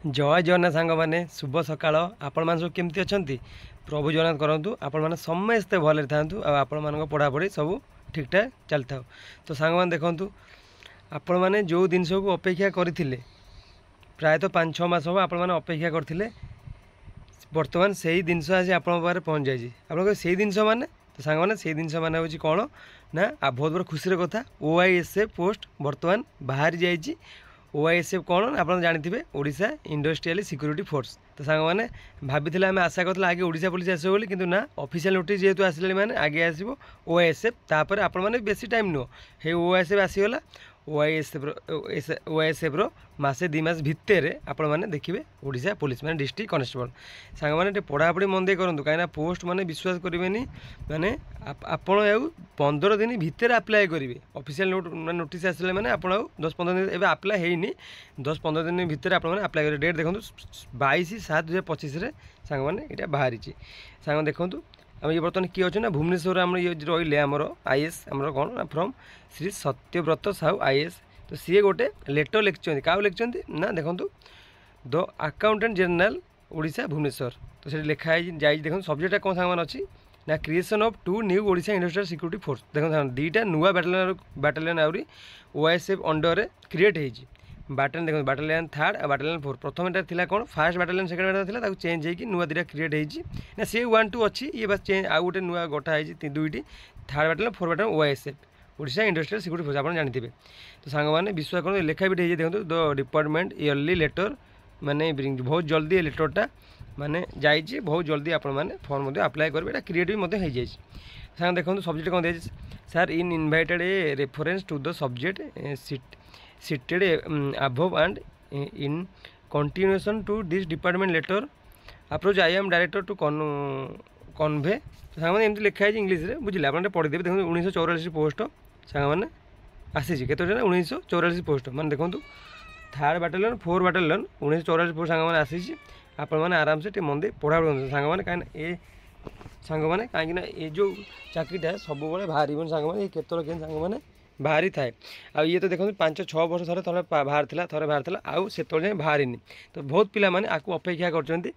जय जगन्नाथ सांग मैंने शुभ सकाळ आपण मान सब केमती अछंती प्रभु जगन्नाथ करंतु आपण माने समस्ते भले थांतु आ आपण मान पढ़ापढ़ी सब ठीक ठाक चली था। तो सांग मैंने देखंतु आपण माने जो जिनस को अपेक्षा करथिले प्रायतः 5-6 मास हम आपण माने अपेक्षा करथिले वर्तमान से ही जिनस आसी आपण पारे पहुँच जाइए आप से जिनस माने। तो सांग मैंने से जिनस माने होची कोन ना आ बहुत बड़ खुशी कथा OISF पोस्ट वर्तमान बाहरी जाइए। OISF कौन आप जानते ओडिशा इंडस्ट्रियल सिक्योरिटी फोर्स। तो सांग मैंने भाभी आम आशा करते आगे ओडिशा पुलिस आसो बोली किंतु ना ऑफिशियल नोटिस जेहेतु आसिले मैंने आगे आसो OISF तापर आपण मैंने बेसी टाइम नुह हे OISF आसीगला OISF रो मासे 2 मास भितर आपण मैंने देखिए ओडिशा पुलिस मैंने डिस्ट्रिक्ट कनेस्टेबल। सांग मैंने पढ़ापढ़ी मन दे करूँ कहीं पोस्ट मैंने विश्वास करेंगे मैंने आपण 15 दिन भितर आप्लाय करेंगे ऑफिशियल नोटिस आसिले मैंने आप 10-15 दिन एवं आप्लाय होनी 10-15 दिन भितर आप आप्लाय करेंगे। डेट देखो 22/7/2025 सांग मैंने यहाँ बाहरी सांग देखूँ आम ये बर्तमान किए अच्छे ना भुवनेश्वर आम ये रही आमर IAS आमर कौन ना फ्रम श्री सत्यव्रत साहू IAS। तो सी गोटे लेटर लिखिं क्या लिखिं ना देखूँ the accountant general Odisha Bhubaneswar. तो से लिखाई जाए देखो सब्जेक्टा कौन सांग अच्छी ना creation of 2 new Odisha industrial security force. देखो 2टा नुआ बैटालियन आहरी OISF अंडर क्रिएट होती बैटालियन देखो बैटालियन 3rd और बैटालियन 4 प्रथम एटा कौन फर्स्ट बैटालियन सेकेंड बैटालियन था चेंज होगी नुआ 2टा क्रिएट होती ना सी 1-2 अच्छी ये बस चेंज आउ गोटे नुआ गठा है 2टी 3rd battalion 4th battalion OISF Odisha industrial security force आप जानते। तो सांग मैंने विश्वास कर लेखा भी देखो द डिपार्टमेंट इयरली लेटर माने बहुत जल्दी लेटरटा माने जाइए बहुत जल्दी आपण मैंने फॉर्म अप्लाई करेंगे क्रिएट भी हो जाए। सांग देखो सब्जेक्ट कौन दिए sir in invited a reference to the subject cited above and in continuation to this department letter approach I am director to convey. सांग मैंने एमती लिखाई इंग्लीश बुझे आप पढ़ीदेवे देखो 1944 पोस्ट सांग मैंने आसी के 1944 पोस्ट मैंने देखो 3rd battalion 4th battalion 1944 post सांग मैंने आसी आपण मैंने आराम से मन दे पढ़ा सांग मैंने कहीं सांग मैंने कहीं ये जो चाकरीटा सब बाहर सांग मैंने केतल के सांग मैंने बाहरी थाए आ ये तो देखो 5-6 वर्ष थे बाहर था आउ से बाहरी। तो बहुत पिला माने आपको अपेक्षा कर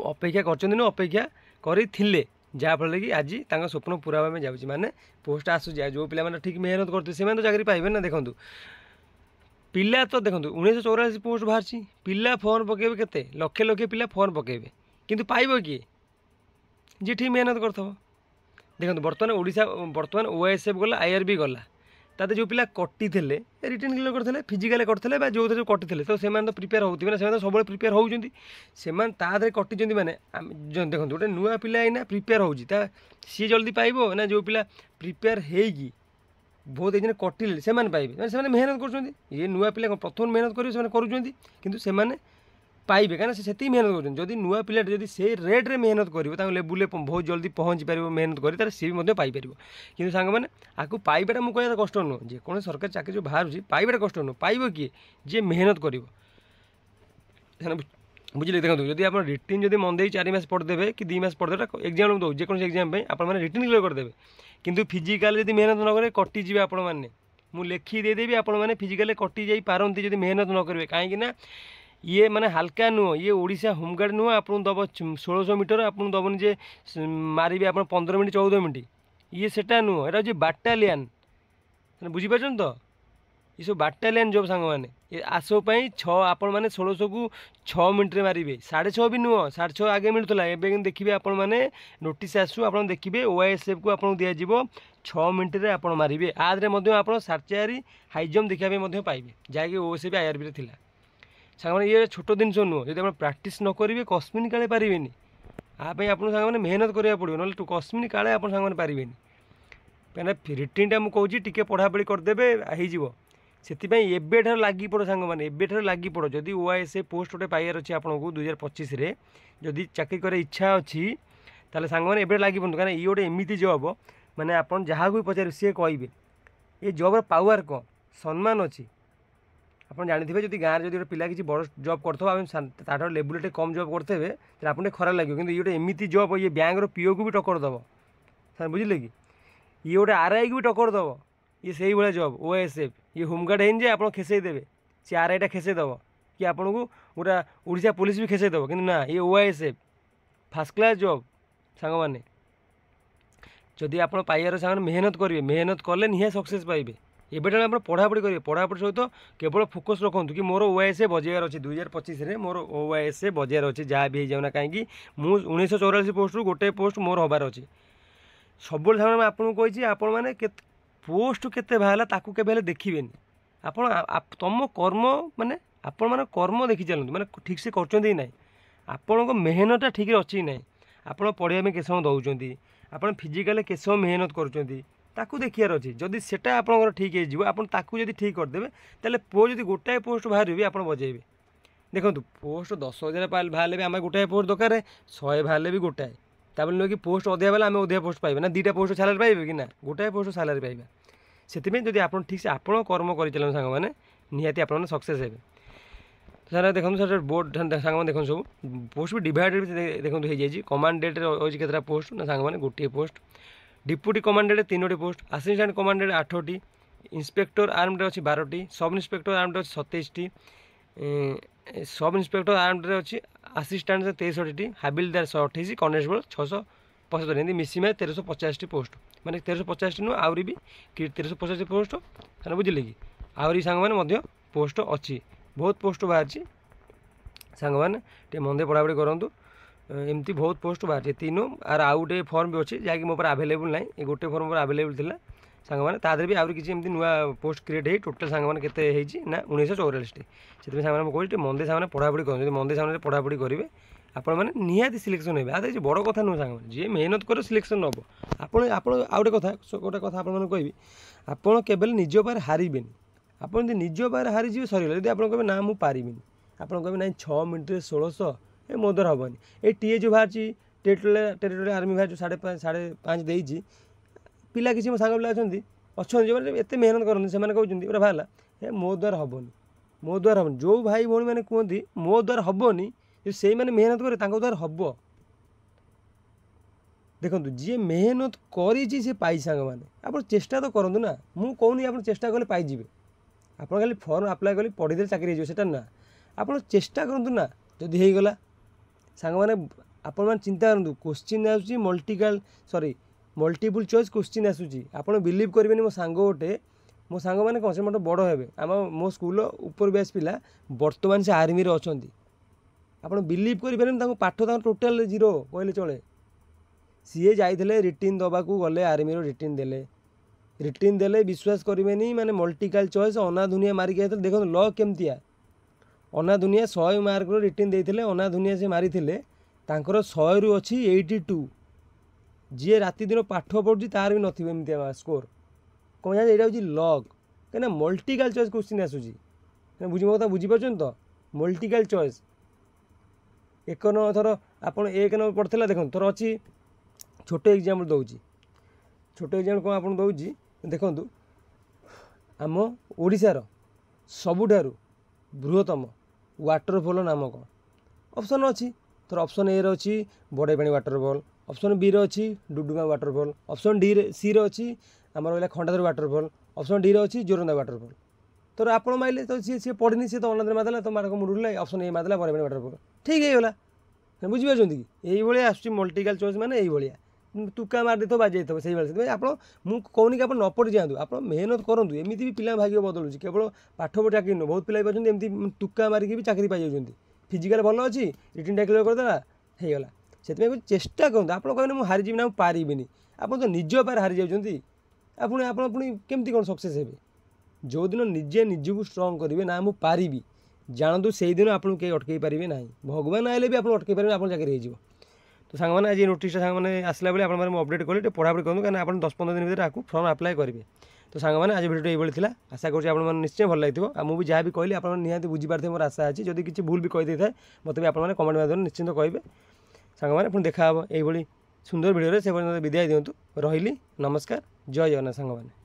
अपेक्षा करथिले जहाँफल कि आज स्वप्न पूरा भाव जाऊँगी माने पोस्ट आसूँ जो पिला ठीक मेहनत करते से तो चाकरी पाइबे ना। देखो पिला तो देखो 1984 पोस्ट बाहर पिला फॉर्म पकेबे केते लक्षे लक्षे पिला फॉर्म पकेबे किंतु पाइब किए जी ठीक मेहनत करथबो। देखो बर्तमान ओडिशा बर्तमान OISF गला IRB गला ताते जो पिला कटी थे रिटर्न क्लियर करते फिजिकाल करते जो जो कटी थे तो से तो प्रिपेयर होती ना से सब प्रिपेयर होती से कटी मैंने देखो गोटे नुआ पिला ना प्रिपेयर होता सी जल्दी पाइब ना जो पिला प्रिपेयर होगी बहुत ये कटिले से पाइबे से मेहनत कर ये नुआ पिला प्रथम मेहनत करें पाइबे कहीं से मेहनत कर नुआ पिला जब से रेट्रे मेहनत कर लेवुले बहुत जल्दी पहुँची पार मेहनत कर सी भी पाइपर कि सांग मैंने आपको पाइबाटा मुझे कष्ट नुह जेको सरकारी चाकरी जो बाहर पाइबाटा कष्ट नुह पाइब किए जी मेहनत कर बुझे। देखो जब आप रिटिन जब मन दे 4 मास पढ़देवे कि 2 मास पढ़देवे एग्जाम दो जेको एग्जाम आपने रिटिन क्लियर करदेवे किंतु फिजिकाल जब मेहनत न करेंगे कटिजे आपण मैंने मुझे लिखी देदेवी आपण मैंने फिजिकाल कटि जाई पारती जब मेहनत न करेंगे कहीं ये माने हल्का नुह ये ओडिशा होमगार्ड नुह आप दब 1600 मीटर आप दबन जे मारे आप 15 मिनट 14 मिनट ये सेटा नुह एटा जो बाटालियन बुझीपार तो ये सब बाटालियन जब सांग मैंने ये आसपाई 6 आपण मैंने 1600 को 6 मिनट मारे 6.5 भी नुह 6.5 आगे मिलूला एवं देखिए आपण मैंने नोटिस आसू आप देखिए OISF को आपको दिज्व 6 मिनट आप मारे आदि आप 4 हाई जम्प देखा पाइबे जहाँकि OISF IRB थी सांग ये छोट जिनस नुह जब आप प्राक्ट न करेंगे कस्मिन काले पारे आप सांग मेहनत करा पड़ो ना कस्मिन काले आप सांग पारे कहीं रिटिनटा मुझे टी पढ़ापढ़ी करदे से एबेठार लगी पड़ सांग मैंने एबेठार लगी पड़ जदि OISF पोस्ट गोटे पाइबार अच्छे आपको 2025 जदि चाकरी कर इच्छा अच्छी ताले सांग मैंने एबे लगी पड़ो कहीं ये गोटे एमती जब मैंने आप जहाँ भी पचारे सी कहे ये जब्र पावर कौन सम्मान अच्छी आप जानते जब गाँव में जो पिला किसी बड़ जॉब कर लेवुल कम जॉब करते आपको खराब लगे कि ये गोटे एमती जॉब ये बैंक PO को भी टक्कर दब सर बुझे कि ये गोटे RI को भी टक्कर दब ये से ही भाया जॉब OISF ये होमगार्ड है आप खेसई देवे सी RI टा खेसई दब कि आपन को गोटा ओडिशा पुलिस भी खेसई देव कि ना ये OISF फास्ट क्लास जॉब सांग मैंने जदि आप पाइबार सांग मेहनत करेंगे मेहनत कले निहे सक्सेस पाइबे एबेटा आप पढ़ापढ़ी करेंगे पढ़ापढ़ी सहित केवल फोकस रखुँ कि मोर OISF बजेगार अच्छी 2025 मोर OISF बजेगार अच्छी जहाँ भी हो जाऊना कहीं मुझे 1944 पोस्ट रू गोटे पोस्ट मोर हबार अच्छी सब सामने मैं आपको कही आपण मैंने पोस्ट केते बाहला ताकू केबे देखिबेनी आपण तुम कर्म माने आपण माने कर्म देखी चलते माने ठीक से करछंती नहीं आपण को मेहनत ठीक अच्छी नहीं आपण पढ़ाई में केस समय दौरान आप फिजिकाल केस समय मेहनत करुँच ताकू देखियार अच्छी जदि सेटा आपंकर ठीक हो आप ठीक करदे तेल पो जब गोटाए पोस्ट बाहर भी आप बजेबे देखो पोस्ट 10,000 बाहर भी आम गोटाए पोस्ट दरकार 100 बाहर भी गोटाए ताबले नुह कि पोस्ट अधिका बेले आम अधिका पोस्ट पाइबा ना 2टा पोस्ट सालारी पाइबे कि ना गोटाए पोस्ट सालारी पाइबा से आप ठीक से आप कर्म कर चलन सांग मैंने निहाती आप सक्सेस हे सर देखो सर बोर्ड सांग देखो सब पोस्ट भी डिवाइडेड देखो हो जाए कमांडेड अच्छी केतटा पोस्ट ना सांग मैंने गोटे पोस्ट डिप्यूटी कमांडेड 3टी पोस्ट असिस्टेंट कमांडेड 8टी इंस्पेक्टर आर्मड अच्छी 12टी सब इंस्पेक्टर आर्मड अच्छी 27टी सब इंस्पेक्टर आर्मड अच्छी असिस्टेंट 63टी हाबिलदार 128 कनेस्टेबल 675 एमती मिसी में 1350 पोस्ट माने 1350 नु आउरी भी 1350 पोस्ट है बुझे कि आउरी सांग मैंने पोस्ट अच्छी बहुत पोस्ट बाहर सांग मैंने मंदे पढ़ापढ़ी करूँ एमती बहुत पोस्ट बाहर तीनों आर आउ गोटे फॉर्म भी अच्छी जहाँकि मो आवेलेबल ना ये गोटे फॉर्म पर आवेलेबल था सांग मैंने तादे भी आउरी किसी नुआ पोस्ट क्रिएट हो टोटाल सांग मैंने केते ना 1944 से सांग कहे मंदे सांग पढ़ापढ़ी कर मंदे सांग पढ़ापढ़ी करेंगे आपण मैंने निहाती सिलेक्शन हे आदि बड़ कथा नुह सांग जी मेहनत कर सिलेक्शन हम आपण आउ गोटे कथा आपको कहबी आपड़ केवल निज पार हारें आप निज पार हारीजे सरीगला जब आप कहे ना मुझे पारिनी आप कहे ना 6 मिनट 1600 ए मो द्वारा हेनी ये टीए जो बाहर टेरिटोरियल आर्मी बाहर 5.5 देती पिला किसी मो सांग पिला अच्छा जो एत मेहनत करते से कहते पूरा बाहर हे मो द्वारा हेनी मो द्वारा हेनी जो भाई भौणी मैंने कहते मो द्वारा हेनी से मैंने मेहनत करे द्वारा हम देखो जी मेहनत करी से पाई सांग मैंने आप चेष्टा तो करूँ ना मुझे कहूनी आप चेष्टा कले पाइबे आप खाली फॉर्म अप्लाई कले पढ़ीदे चाकरी हो ना आप चेष्टा करूँ ना जदि हो गला सांग मैंने आप चिंता करूँ क्वेश्चन आसूँ मल्टीपल चॉइस क्वेश्चन आसूँ आप बिलीव करेंगे मो सांग गोटे मो सांग मैंने कौन से मोटे बड़ हे आम मो स्कूल ऊपर बैच पिला बर्तमान से आर्मी अच्छा आप बिलीव करें पाठ टोटाल जीरो कहले चले सी जाइए रिटिन दबाकू गले आर्मी रिटिन देले विश्वास करेंगे माने मल्टीपल चॉइस अना दुनिया मारिक आते देखो ल केमतिया अना दुनिया 100 मार्क रिटिन देते अना दुनिया से मारी 100 रु अच्छी 82 जी राति दिन पाठ पढ़ुची तार भी नथिबे स्कोर कौन जाए यहाँ हूँ लक कहीं मल्टीपल चॉइस क्वेश्चन आसूसी बुझी मो कथा बुझीपार तो मल्टीपल चॉइस 1 नंबर थर आप 1 नंबर पढ़ला देखो थर अच्छी छोटे एग्जाम्पल दूसरी छोटे एग्जाम्पल कौन आप दूसरी देखूँ आम ओडिशार सबुठारु बृहत्तम वाटरफॉल नाम कौन ऑप्शन अच्छी थर ऑप्शन ए रही बड़ेपाणी वाटरफॉल ऑप्शन बी रही डुडुगा वाटरफॉल ऑप्शन डी सी रही आम रहा खंडाधर वाटरफॉल ऑप्शन डी रही जोरंदा वाटरफॉल तो आप माइले तो सी पढ़नी सी तो अनादर मारदेला तो मार्क मुड़ला ऑप्शन ए मारदेला बड़ेपाणी वाटरफॉल ठीक है बुझीपार कि यही आस मल्टीपल चॉइस माने यही तुका मार दे बाजी जाइए से भाई आप कहनी कि आप न पढ़ी जातु आप मेहनत करूँ एमती भी पिला भाग्य बदलू केवल पाठ पढ़ चाकरी नुह बहुत पिला पार्टी एमती तुका मारिकी भी चाकरी पाई जाऊँगी फिजिकाल भल अच्छी रिटिन टा क्लियर करदेला होगा से चेष्टा करूँ आप कहने मुझे हारीजी ना पारिनी आप तो निज पार हारी जाऊँगी आप केमती कौन सक्सेस हे जो दिन निजे निजक स्ट्रंग करेंगे ना मुझे पारि जानतु से दिन आपको कहीं अटकई पारे ना भगवान आए भी आप अटकई पारे आप चाकरी हो तो सांग मैंने आज नोटिस सांग मैंने आसला बेले आप अपडेट कले पढ़ापढ़ी करूँ कहीं आप 10-15 दिन भर आपको फॉर्म अप्लाई करेंगे तो सांग मैंने आज वीडियो ये आशा करुँच आप निश्चय भल लगे मुझे जहाँ भी कहली आप निहाती बुझीपारे मोर आशा अच्छी जब किसी भूल भी कही था मत भी आप कमेंट माध्यम निश्चिंत कहे सांग मैंने पुणी देखा ये सुंदर वीडियो से विदाय दिंतु रही नमस्कार जय जगन्नाथ सांग मैंने।